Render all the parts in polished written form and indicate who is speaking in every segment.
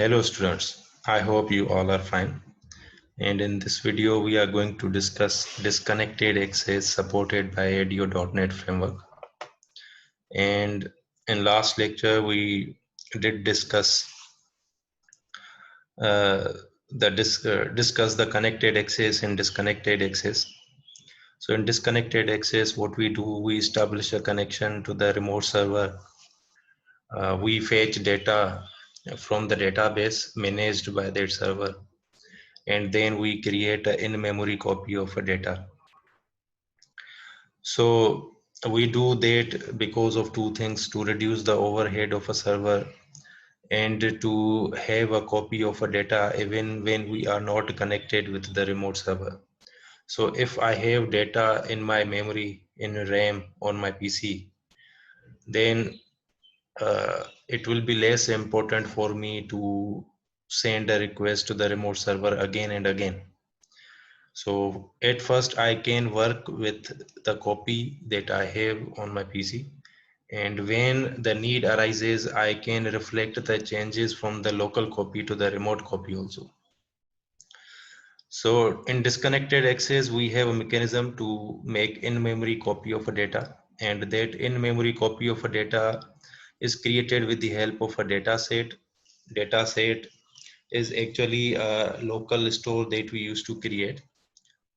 Speaker 1: Hello students, I hope you all are fine. And in this video, we are going to discuss disconnected access supported by ADO.NET framework. And in last lecture, we did discuss uh, discuss the connected access and disconnected access. So in disconnected access, what we do, we establish a connection to the remote server. We fetch data from the database managed by that server, and then we create an in-memory copy of a data. So we do that because of two things: to reduce the overhead of a server and to have a copy of a data even when we are not connected with the remote server. So if I have data in my memory in RAM on my PC, then it will be less important for me to send a request to the remote server again and again. So at first I can work with the copy that I have on my PC, and when the need arises, I can reflect the changes from the local copy to the remote copy also. So in disconnected access, we have a mechanism to make in-memory copy of a data, and that in-memory copy of a data is created with the help of a data set. Data set is actually a local store that we used to create,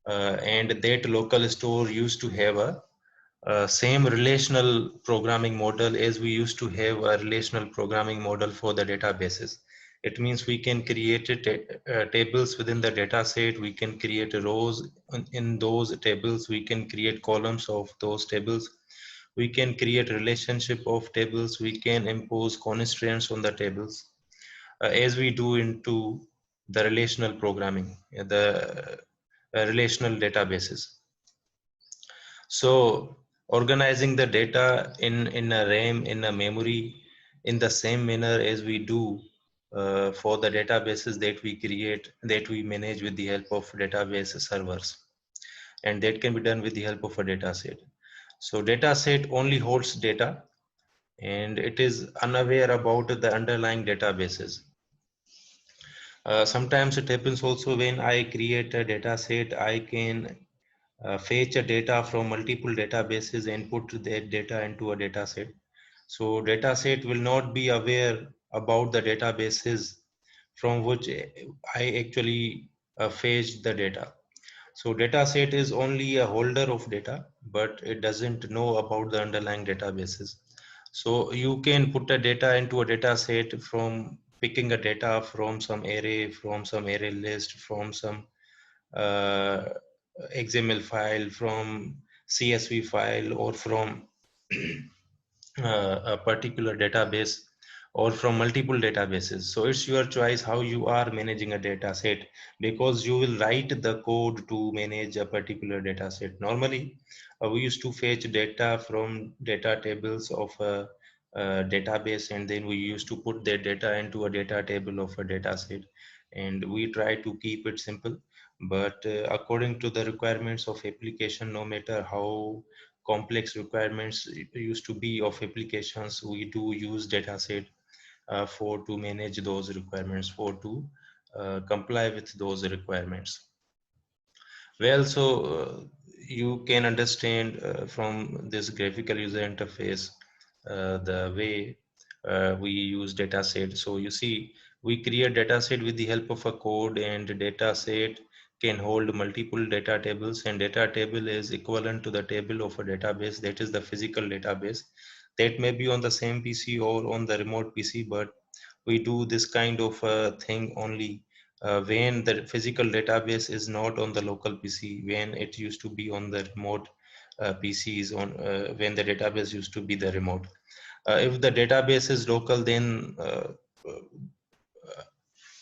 Speaker 1: and that local store used to have a same relational programming model as we used to have a relational programming model for the databases. It means we can create tables within the data set, we can create rows in those tables, we can create columns of those tables, we can create relationship of tables, we can impose constraints on the tables as we do into the relational programming, the relational databases. So organizing the data in a RAM, in a memory, in the same manner as we do for the databases that we create, that we manage with the help of database servers. And that can be done with the help of a data set. So data set only holds data, and it is unaware about the underlying databases. Sometimes it happens also when I create a data set, I can fetch a data from multiple databases and put that data into a data set. So data set will not be aware about the databases from which I actually fetched the data. So data set is only a holder of data, but it doesn't know about the underlying databases. So you can put a data into a data set from picking a data from some array list, from some uh, XML file, from CSV file, or from a particular database, or from multiple databases. So it's your choice how you are managing a data set, because you will write the code to manage a particular data set. Normally, we used to fetch data from data tables of a database, and then we used to put that data into a data table of a data set, and we try to keep it simple. But according to the requirements of application, no matter how complex requirements used to be of applications, we do use dataset for to manage those requirements, for to comply with those requirements. Well, so you can understand from this graphical user interface the way we use dataset. So you see, we create dataset with the help of a code, and dataset can hold multiple data tables, and data table is equivalent to the table of a database, that is the physical database that may be on the same PC or on the remote PC. But we do this kind of thing only when the physical database is not on the local PC, when it used to be on the remote PCs, on when the database used to be the remote. If the database is local, then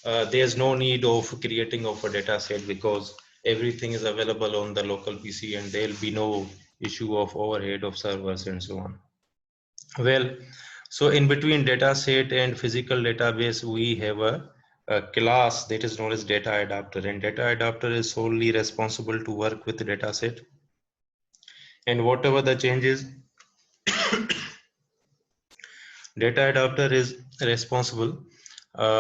Speaker 1: there's no need of creating of a data set, because everything is available on the local PC, and there'll be no issue of overhead of servers and so on. Well, so in between data set and physical database, we have a class that is known as data adapter, and data adapter is solely responsible to work with the data set, and whatever the changes, data adapter is responsible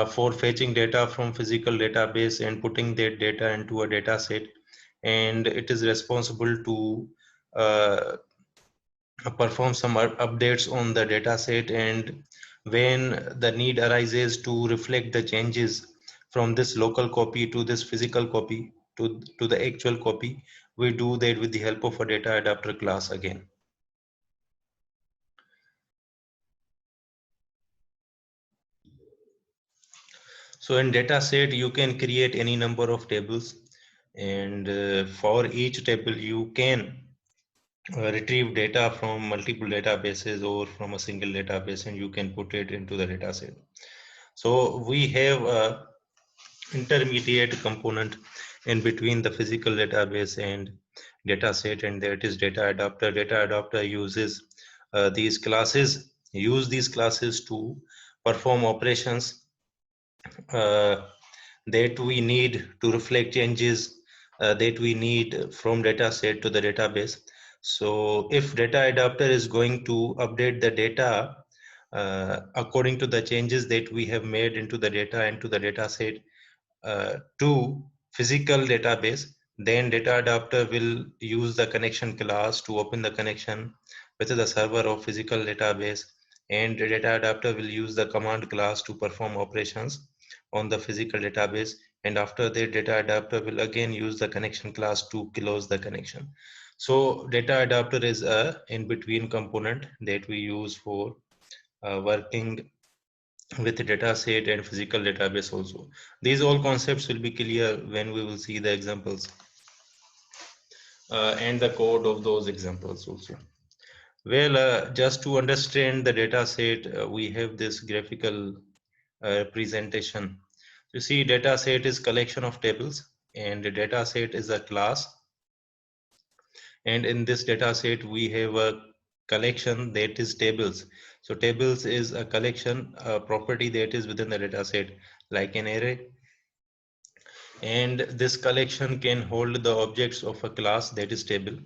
Speaker 1: for fetching data from physical database and putting that data into a data set, and it is responsible to uh, perform some updates on the data set. And when the need arises to reflect the changes from this local copy to this physical copy to the actual copy, we do that with the help of a data adapter class again. So in data set, you can create any number of tables, and for each table, you can retrieve data from multiple databases or from a single database, and you can put it into the data set. So we have a intermediate component in between the physical database and data set, and that is data adapter. Data adapter uses use these classes to perform operations uh, that we need to reflect changes that we need from data set to the database. So if data adapter is going to update the data according to the changes that we have made into the data and to the data set to physical database, then data adapter will use the connection class to open the connection with the server of physical database, and the data adapter will use the command class to perform operations on the physical database, and after that data adapter will again use the connection class to close the connection. So data adapter is a in between component that we use for working with the data set and physical database also. These all concepts will be clear when we will see the examples and the code of those examples also. Well, just to understand the data set, we have this graphical representation. You see, data set is collection of tables, and the data set is a class. And in this data set, we have a collection that is tables. So tables is a collection, a property that is within the data set, like an array. And this collection can hold the objects of a class that is table,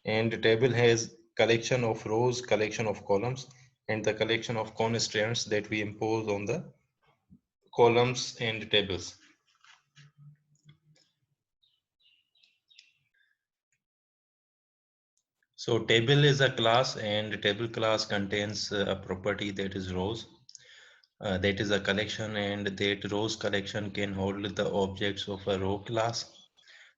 Speaker 1: and the table has collection of rows, collection of columns, and the collection of constraints that we impose on the columns and tables. So table is a class, and the table class contains a property that is rows. That is a collection, and that rows collection can hold the objects of a row class.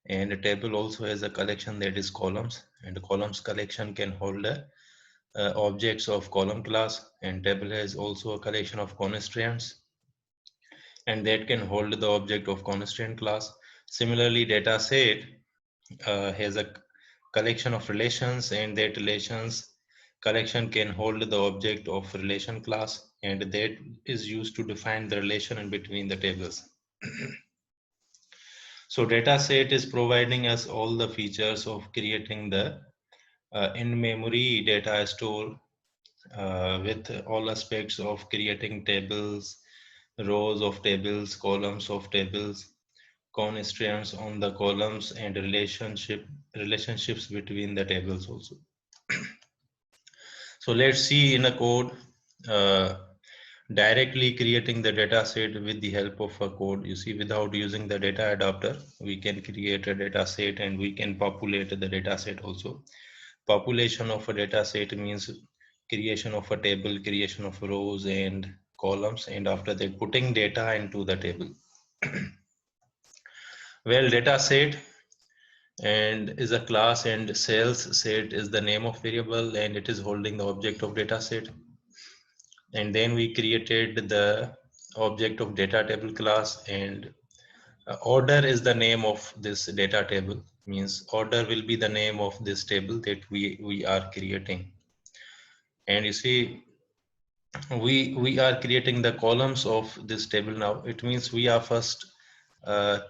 Speaker 1: And the table also has a collection that is columns, and the columns collection can hold a objects of column class, and table has also a collection of constraints, and that can hold the object of constraint class. Similarly, data set has a collection of relations, and that relations collection can hold the object of relation class, and that is used to define the relation in between the tables. So data set is providing us all the features of creating the in-memory data store with all aspects of creating tables, rows of tables, columns of tables, constraints on the columns, and relationships between the tables also. So let's see in a code directly creating the data set with the help of a code. You see, without using the data adapter, we can create a data set, and we can populate the data set also. Population of a data set means creation of a table, creation of rows and columns, and after that putting data into the table. Well, data set and is a class, and sales set is the name of variable, and it is holding the object of data set. And then we created the object of data table class, and order is the name of this data table, means order will be the name of this table that we are creating. And you see, we are creating the columns of this table now. It means we are first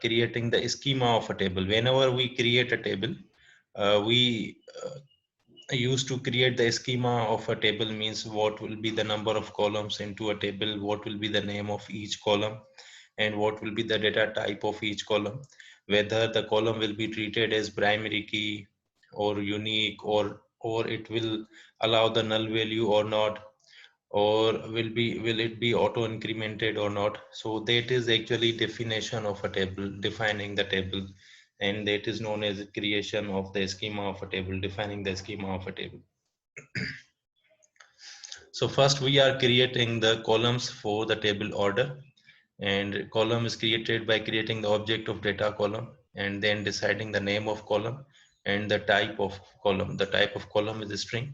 Speaker 1: creating the schema of a table. Whenever we create a table, we used to create the schema of a table, means what will be the number of columns into a table, what will be the name of each column, and what will be the data type of each column, whether the column will be treated as primary key or unique, or it will allow the null value or not, or will it be auto incremented or not. So that is actually definition of a table, defining the table, and that is known as creation of the schema of a table, defining the schema of a table. So first we are creating the columns for the table order, and column is created by creating the object of data column and then deciding the name of column and the type of column. The type of column is a string,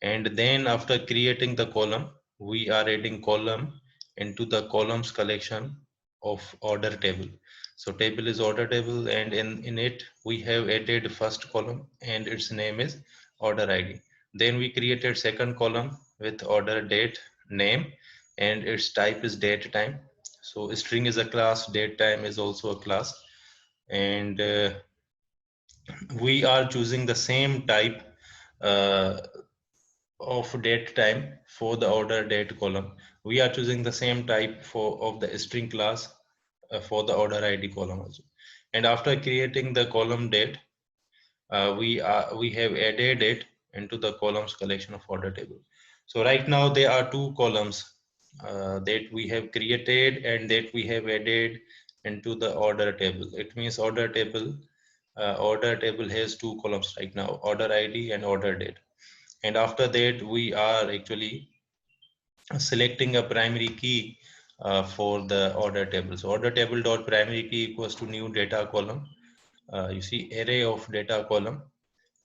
Speaker 1: and then after creating the column we are adding column into the columns collection of order table. So table is order table, and in it we have added first column and its name is order id. Then we created second column with order date name, and its type is date time. So string is a class, date time is also a class, and we are choosing the same type uh, of date time for the order date column. We are choosing the same type for of the string class for the order id column also. And after creating the column date, we have added it into the columns collection of order table. So right now there are two columns that we have created and that we have added into the order table. It means order table has two columns right now, order id and order date. And after that we are actually selecting a primary key for the order table. So order table dot primary key equals to new data column. You see array of data column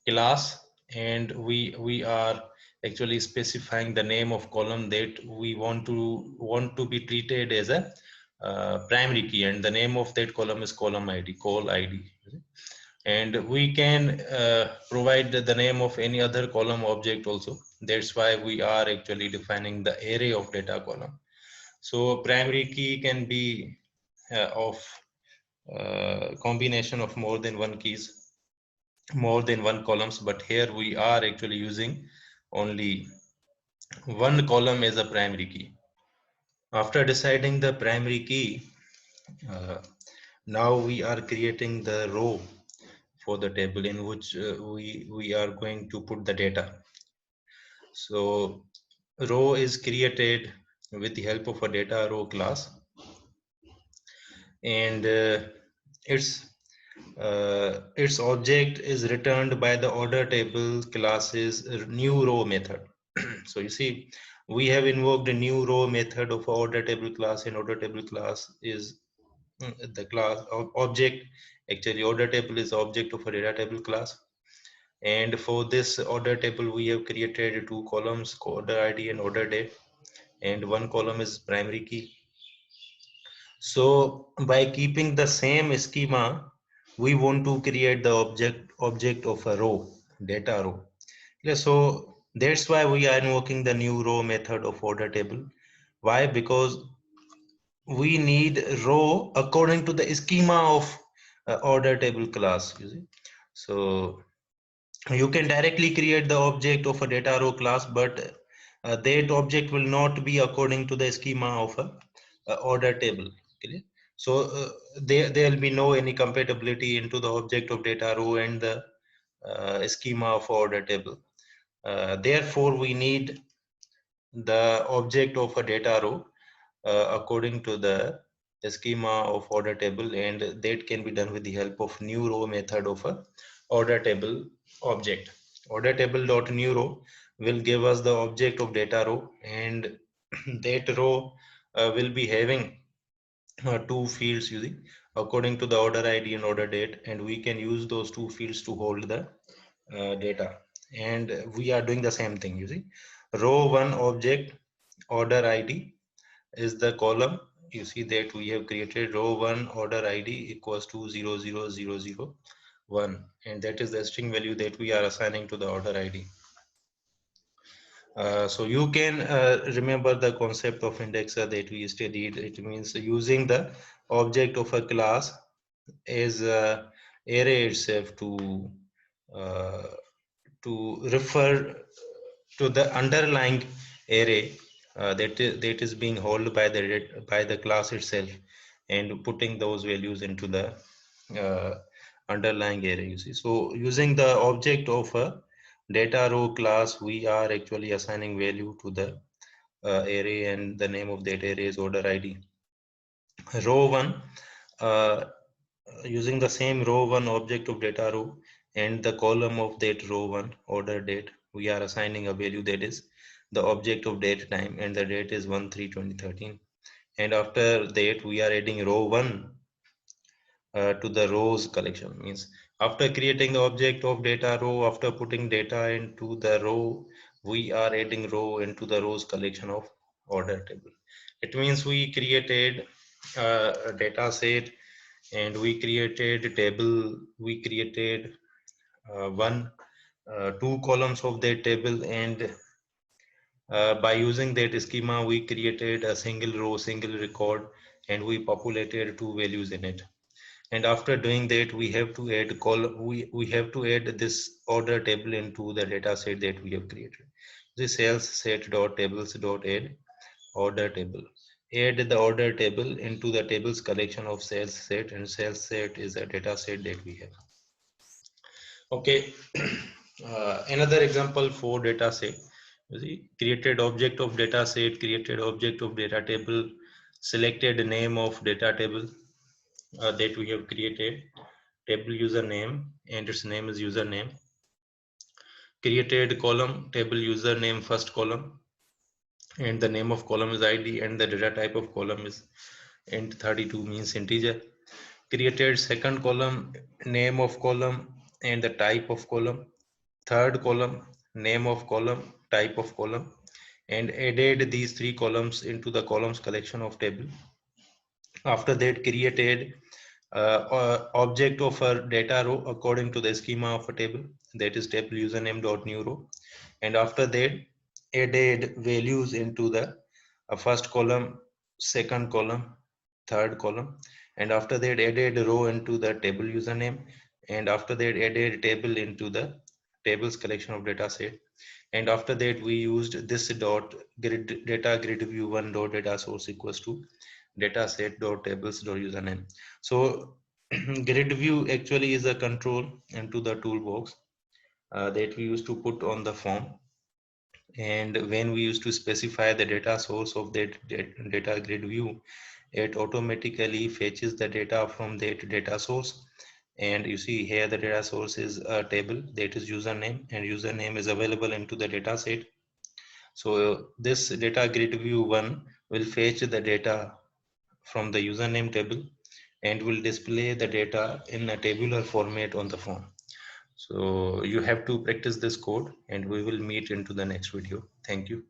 Speaker 1: class, and we are actually specifying the name of column that we want to be treated as a primary key, and the name of that column is column id, col id. And we can provide the name of any other column object also. That's why we are actually defining the array of data column. So primary key can be of combination of more than one keys, more than one columns, but here we are actually using only one column as a primary key. After deciding the primary key, uh, now we are creating the row for the table in which we are going to put the data. So row is created with the help of a data row class, and its object is returned by the order table class's new row method. So you see, we have invoked a new row method of order table class, and order table class is the class object. Actually, order table is object of a data table class. And for this order table, we have created two columns, order ID and order date, and one column is primary key. So by keeping the same schema, we want to create the object of a row, data row. Yeah, so that's why we are invoking the new row method of order table. Why? Because we need row according to the schema of order table class. You see, so you can directly create the object of a data row class, but that object will not be according to the schema of a order table. Okay? So there will be no any compatibility into the object of data row and the schema of order table. Therefore we need the object of a data row according to the schema of order table, and that can be done with the help of new row method of a order table object. Order table dot new row will give us the object of data row, and that row will be having two fields using according to the order id and order date, and we can use those two fields to hold the data. And we are doing the same thing. You see, row one object order id is the column. You see that we have created row one order id equals to 00001, and that is the string value that we are assigning to the order id. So you can remember the concept of indexer that we studied. It means using the object of a class as a array itself uh, to refer to the underlying array that is being held by the class itself, and putting those values into the uh, underlying array. You see, so using the object of a data row class, we are actually assigning value to the array, and the name of that array is order ID. Row 1, using the same row 1 object of data row and the column of that row 1 order date, we are assigning a value that is the object of date time, and the date is 1/3/2013. And after that we are adding row 1 to the rows collection. Means after creating the object of data row, after putting data into the row, we are adding row into the rows collection of order table. It means we created a data set, and we created a table, we created two columns of that table, and by using that schema we created a single row, single record, and we populated two values in it. And after doing that, we have to add we have to add this order table into the data set that we have created. This sales set dot tables dot add order table. Add the order table into the tables collection of sales set, and sales set is a data set that we have. Okay. Another example for data set. You see, created object of data set, created object of data table, selected name of data table that we have created, table username, and its name is username. Created column, table username first column, and the name of column is ID, and the data type of column is int 32, means integer. Created second column, name of column and the type of column. Third column, name of column, type of column, and added these three columns into the columns collection of table. After that, created object of a data row according to the schema of a table, that is table username dot new row. And after that, added values into the first column, second column, third column, and after that added row into the table username, and after that added table into the tables collection of data set. And after that we used this dot grid data grid view 1 dot data source equals to data set dot tables dot username. So grid view actually is a control into the toolbox that we used to put on the form, and when we used to specify the data source of that data grid view, it automatically fetches the data from that data source. And you see here the data source is a table, that is username, and username is available into the data set. So this data grid view 1 will fetch the data from the username table and will display the data in a tabular format on the form. So you have to practice this code, and we will meet into the next video. Thank you.